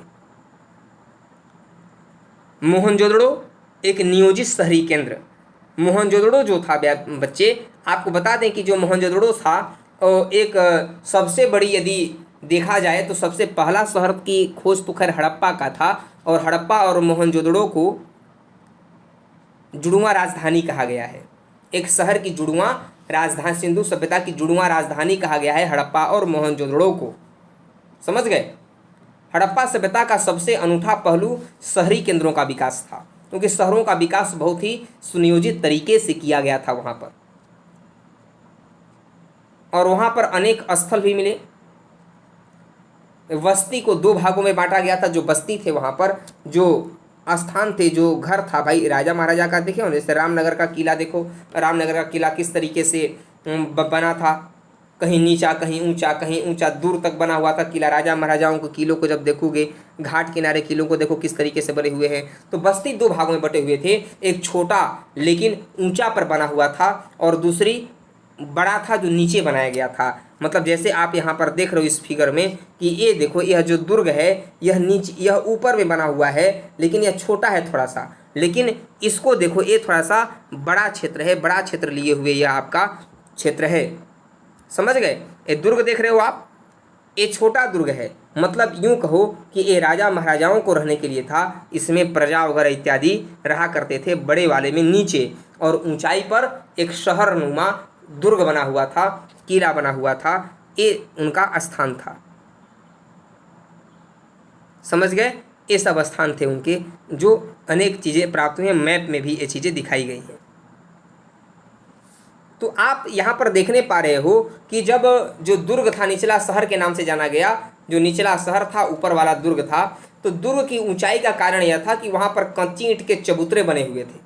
मोहनजोदड़ो एक नियोजित शहरी केंद्र। मोहनजोदड़ो जो था बच्चे, आपको बता दें कि जो मोहनजोदड़ो था एक सबसे बड़ी, यदि देखा जाए तो सबसे पहला शहर की खोज तो खैर हड़प्पा का था। और हड़प्पा और मोहनजोदड़ो को जुड़वां राजधानी कहा गया है। एक शहर की जुड़वां राजधानी, सिंधु सभ्यता की जुड़वां राजधानी कहा गया है हड़प्पा और मोहनजोदड़ो को। समझ गए? हड़प्पा सभ्यता का सबसे अनूठा पहलू शहरी केंद्रों का विकास था। क्योंकि शहरों का विकास बहुत ही सुनियोजित तरीके से किया गया था वहाँ पर, और वहाँ पर अनेक स्थल भी मिले। बस्ती को दो भागों में बांटा गया था। जो बस्ती थे वहाँ पर जो स्थान थे, जो घर था भाई राजा महाराजा का, देखे हो जैसे रामनगर का किला, देखो रामनगर का किला किस तरीके से बना था, कहीं नीचा कहीं ऊंचा, कहीं ऊंचा, दूर तक बना हुआ था किला। राजा महाराजाओं के किलों को जब देखोगे, घाट किनारे किलों को देखो किस तरीके से बने हुए हैं। तो बस्ती दो भागों में बटे हुए थे, एक छोटा लेकिन ऊंचा पर बना हुआ था, और दूसरी बड़ा था जो नीचे बनाया गया था। मतलब जैसे आप यहाँ पर देख रहे हो इस फिगर में कि ये देखो, यह जो दुर्ग है यह नीचे, यह ऊपर में बना हुआ है, लेकिन यह छोटा है थोड़ा सा। लेकिन इसको देखो, ये थोड़ा सा बड़ा क्षेत्र है, बड़ा क्षेत्र लिए हुए यह आपका क्षेत्र है। समझ गए? ये दुर्ग देख रहे हो आप, ये छोटा दुर्ग है। मतलब यूं कहो कि ये राजा महाराजाओं को रहने के लिए था। इसमें प्रजा वगैरह इत्यादि रहा करते थे, बड़े वाले में नीचे, और ऊंचाई पर एक शहर नुमा दुर्ग बना हुआ था, किला बना हुआ था। ये उनका स्थान था। समझ गए? ये सब स्थान थे उनके, जो अनेक चीज़ें प्राप्त हुई हैं। मैप में भी ये चीज़ें दिखाई गई हैं। तो आप यहाँ पर देखने पा रहे हो कि जब जो दुर्ग था, निचला शहर के नाम से जाना गया, जो निचला शहर था ऊपर वाला दुर्ग था। तो दुर्ग की ऊंचाई का कारण यह था कि वहाँ पर कच्ची ईंट के चबूतरे बने हुए थे।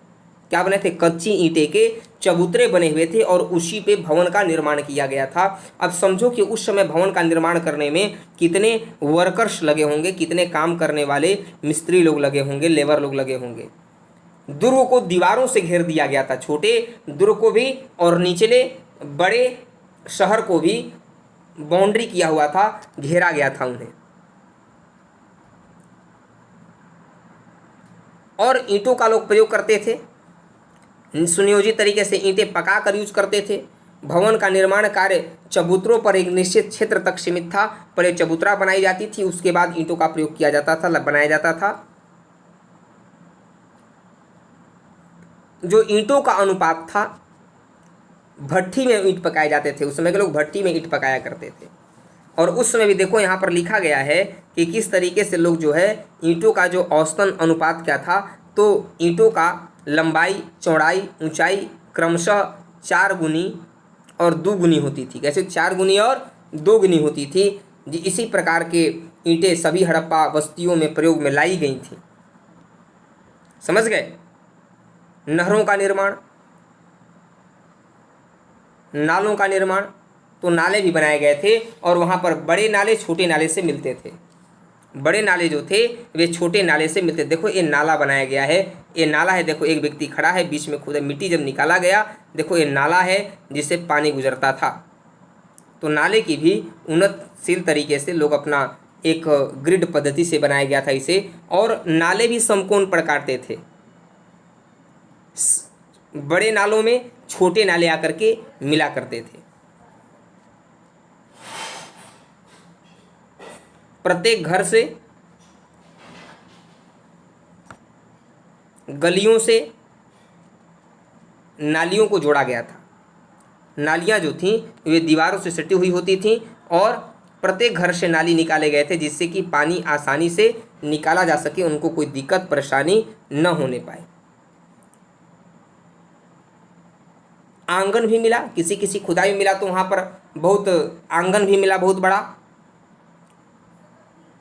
क्या बने थे? कच्ची ईंटे के चबूतरे बने हुए थे, और उसी पे भवन का निर्माण किया गया था। अब समझो कि उस समय भवन का निर्माण करने में कितने वर्कर्स लगे होंगे, कितने काम करने वाले मिस्त्री लोग लगे होंगे, लेबर लोग लगे होंगे। दुर्ग को दीवारों से घेर दिया गया था, छोटे दुर्ग को भी और निचले बड़े शहर को भी बाउंड्री किया हुआ था, घेरा गया था उन्हें। और ईंटों का लोग प्रयोग करते थे, सुनियोजित तरीके से ईंटें पका कर यूज करते थे। भवन का निर्माण कार्य चबूतरों पर एक निश्चित क्षेत्र तक सीमित था। पहले चबूतरा बनाई जाती थी, उसके बाद ईंटों का प्रयोग किया जाता था, बनाया जाता था। जो ईंटों का अनुपात था, भट्ठी में ईंट पकाए जाते थे। उस समय के लोग भट्ठी में ईंट पकाया करते थे। और उस समय भी देखो यहाँ पर लिखा गया है कि किस तरीके से लोग जो है ईंटों का जो औसतन अनुपात क्या था। तो ईंटों का लंबाई, चौड़ाई, ऊंचाई क्रमशः 4 गुनी और 2 गुनी होती थी। कैसे? 4 गुनी और 2 गुनी होती थी। इसी प्रकार के ईंटें सभी हड़प्पा बस्तियों में प्रयोग में लाई गई थी। समझ गए? नहरों का निर्माण, नालों का निर्माण, तो नाले भी बनाए गए थे, और वहाँ पर बड़े नाले छोटे नाले से मिलते थे। बड़े नाले जो थे वे छोटे नाले से मिलते। देखो ये नाला बनाया गया है, ये नाला है। देखो एक व्यक्ति खड़ा है, बीच में खुदा मिट्टी जब निकाला गया, देखो ये नाला है जिससे पानी गुजरता था। तो नाले की भी उन्नतशील तरीके से लोग अपना एक ग्रिड पद्धति से बनाया गया था इसे। और नाले भी समकोण प्रकार के थे। बड़े नालों में छोटे नाले आकर के मिला करते थे। प्रत्येक घर से, गलियों से नालियों को जोड़ा गया था। नालियां जो थीं वे दीवारों से सटी हुई होती थीं, और प्रत्येक घर से नाली निकाले गए थे, जिससे कि पानी आसानी से निकाला जा सके, उनको कोई दिक्कत परेशानी न होने पाए। आंगन भी मिला, किसी किसी खुदाई में मिला तो वहाँ पर बहुत आंगन भी मिला, बहुत बड़ा।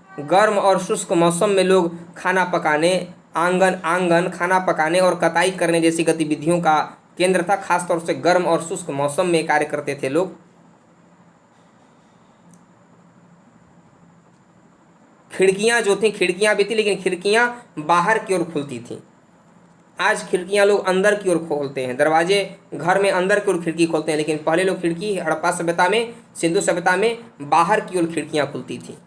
गर्म और शुष्क मौसम में लोग खाना पकाने, आंगन खाना पकाने और कताई करने जैसी गतिविधियों का केंद्र था। खासतौर से गर्म और शुष्क मौसम में कार्य करते थे लोग। खिड़कियां जो थी, खिड़कियां भी थी, लेकिन खिड़कियां बाहर की ओर खुलती थीं। आज खिड़कियां लोग अंदर की ओर खोलते हैं, दरवाजे घर में अंदर की ओर खिड़की खोलते हैं, लेकिन पहले लोग खिड़की हड़प्पा सभ्यता में, सिंधु सभ्यता में बाहर की ओर खिड़कियां खुलती थी।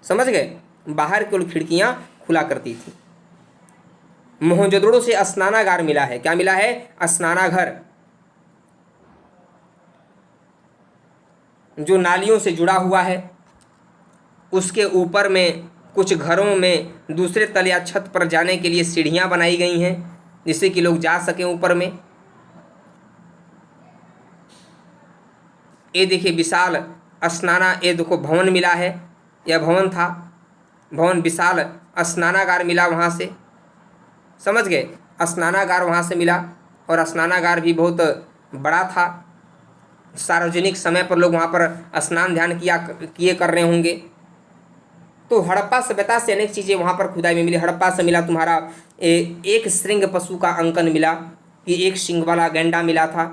समझ गए? बाहर की ओर खिड़कियां खुला करती थी। मोहनजोदड़ो से स्नानागार मिला है। क्या मिला है? स्नानाघर, जो नालियों से जुड़ा हुआ है। उसके ऊपर में कुछ घरों में दूसरे तल या छत पर जाने के लिए सीढ़ियां बनाई गई हैं, जिससे कि लोग जा सकें ऊपर में। ये देखिए विशाल ये देखो भवन मिला है, यह भवन था। भवन विशाल स्नानागार मिला वहाँ से। समझ गए। स्नानागार वहाँ से मिला, और स्नानागार भी बहुत बड़ा था। सार्वजनिक समय पर लोग वहाँ पर स्नान ध्यान किए कर रहे होंगे। तो हड़प्पा सभ्यता से अनेक चीज़ें वहाँ पर खुदाई में मिली। हड़प्पा से मिला तुम्हारा एक श्रृंग पशु का अंकन मिला, कि एक सिंग वाला गैंडा मिला था।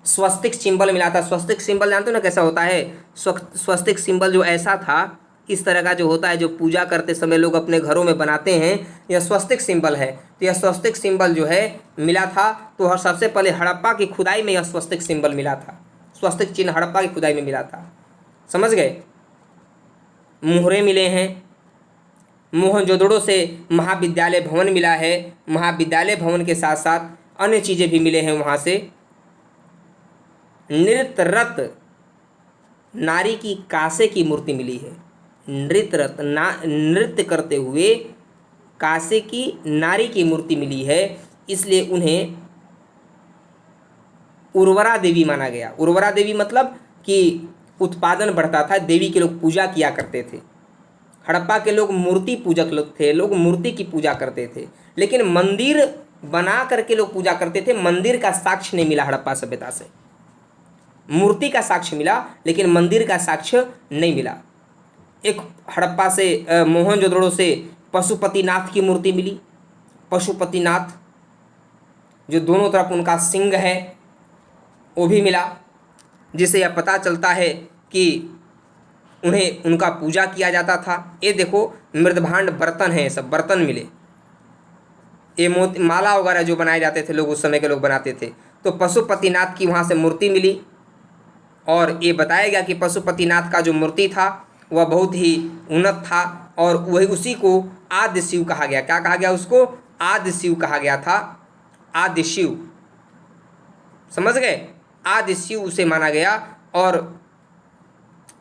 स्वस्तिक सिंबल मिला था। स्वस्तिक सिंबल जानते हो ना कैसा होता है? स्वस्तिक सिंबल जो ऐसा था, इस तरह का जो होता है, जो पूजा करते समय लोग अपने घरों में बनाते हैं, यह स्वस्तिक सिंबल है। तो यह स्वस्तिक सिंबल जो है मिला था। तो सबसे पहले हड़प्पा की खुदाई में यह स्वस्तिक सिंबल मिला था। स्वस्तिक चिन्ह हड़प्पा की खुदाई में मिला था। समझ गए। मोहरे मिले हैं। मोहनजोदड़ो से महाविद्यालय भवन मिला है। महाविद्यालय भवन के साथ साथ अन्य चीज़ें भी मिले हैं वहाँ से। नृत्यरत नारी की कांसे की मूर्ति मिली है। नृत्यरत नृत्य करते हुए कांसे की नारी की मूर्ति मिली है, इसलिए उन्हें उर्वरा देवी माना गया। उर्वरा देवी मतलब कि उत्पादन बढ़ता था, देवी के लोग पूजा किया करते थे। हड़प्पा के लोग मूर्ति पूजक लोग थे, लोग मूर्ति की पूजा करते थे, लेकिन मंदिर बना करके लोग पूजा करते थे। मंदिर का साक्ष्य नहीं मिला हड़प्पा सभ्यता से। मूर्ति का साक्ष्य मिला, लेकिन मंदिर का साक्ष्य नहीं मिला। एक हड़प्पा से मोहनजोदड़ो से पशुपतिनाथ की मूर्ति मिली। पशुपतिनाथ जो दोनों तरफ उनका सिंह है, वो भी मिला, जिससे यह पता चलता है कि उन्हें उनका पूजा किया जाता था। ये देखो मृदभांड बर्तन हैं, सब बर्तन मिले। ये माला वगैरह जो बनाए जाते थे, लोग उस समय के लोग बनाते थे। तो पशुपतिनाथ की वहाँ से मूर्ति मिली, और ये बताया गया कि पशुपतिनाथ का जो मूर्ति था वह बहुत ही उन्नत था, और वही उसी को आद्य शिव कहा गया। क्या कहा गया उसको? आद्य शिव कहा गया था। आद्य शिव, समझ गए। आद्य शिव उसे माना गया और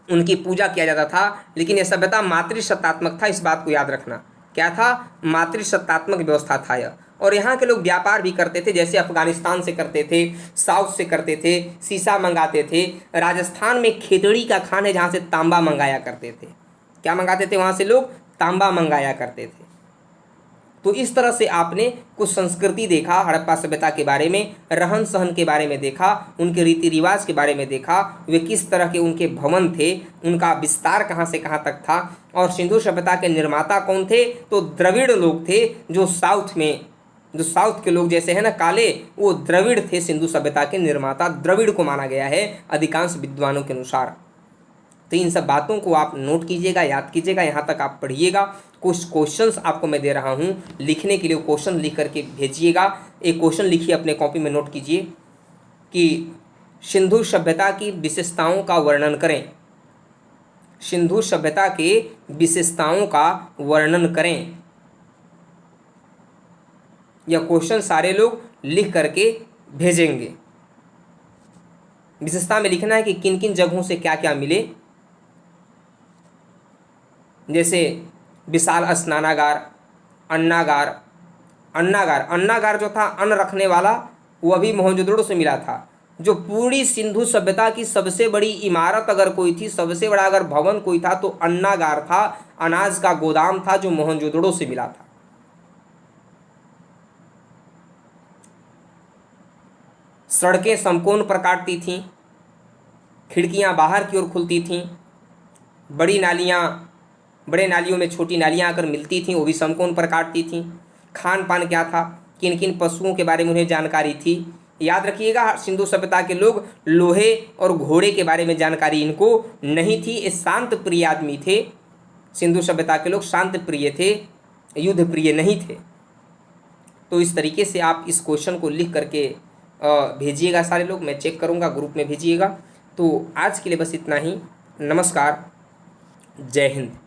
उनकी पूजा किया जाता था। लेकिन यह सभ्यता मातृसत्तात्मक था, इस बात को याद रखना। क्या था? मातृसत्तात्मक व्यवस्था था यह। और यहाँ के लोग व्यापार भी करते थे, जैसे अफगानिस्तान से करते थे, साउथ से करते थे, सीसा मंगाते थे। राजस्थान में खेतड़ी का खान है, जहाँ से तांबा मंगाया करते थे। क्या मंगाते थे वहाँ से लोग? तांबा मंगाया करते थे। तो इस तरह से आपने कुछ संस्कृति देखा, हड़प्पा सभ्यता के बारे में, रहन सहन के बारे में देखा, उनके रीति रिवाज के बारे में देखा, वे किस तरह के उनके भवन थे, उनका विस्तार कहाँ से कहाँ तक था, और सिंधु सभ्यता के निर्माता कौन थे? तो द्रविड़ लोग थे, जो साउथ में, जो साउथ के लोग जैसे हैं ना काले, वो द्रविड़ थे। सिंधु सभ्यता के निर्माता द्रविड़ को माना गया है अधिकांश विद्वानों के अनुसार। तो इन सब बातों को आप नोट कीजिएगा, याद कीजिएगा, यहाँ तक आप पढ़िएगा। कुछ क्वेश्चंस आपको मैं दे रहा हूँ, लिखने के लिए क्वेश्चन लिख करके भेजिएगा। एक क्वेश्चन लिखिए, अपने कॉपी में नोट कीजिए कि सिंधु सभ्यता की विशेषताओं का वर्णन करें। सिंधु सभ्यता के विशेषताओं का वर्णन करें। यह क्वेश्चन सारे लोग लिख करके भेजेंगे। विशेषता में लिखना है कि किन किन जगहों से क्या क्या मिले, जैसे विशाल स्नानागार, अन्नागार। अन्नागार जो था अन्न रखने वाला, वह भी मोहनजोदड़ो से मिला था। जो पूरी सिंधु सभ्यता की सबसे बड़ी इमारत अगर कोई थी, सबसे बड़ा अगर भवन कोई था, तो अन्नागार था। अनाज का गोदाम था जो मोहनजोदड़ो से मिला था। सड़कें समकोण पर काटती थीं, खिड़कियां बाहर की ओर खुलती थीं, बड़ी नालियाँ, बड़े नालियों में छोटी नालियाँ आकर मिलती थीं, वो भी समकोण पर काटती थीं। खान पान क्या था, किन किन पशुओं के बारे में उन्हें जानकारी थी। याद रखिएगा, सिंधु सभ्यता के लोग लोहे और घोड़े के बारे में जानकारी इनको नहीं थी। ये शांत प्रिय आदमी थे। सिंधु सभ्यता के लोग शांत प्रिय थे, युद्ध प्रिय नहीं थे। तो इस तरीके से आप इस क्वेश्चन को लिख करके भेजिएगा सारे लोग, मैं चेक करूँगा, ग्रुप में भेजिएगा। तो आज के लिए बस इतना ही। नमस्कार, जय हिंद।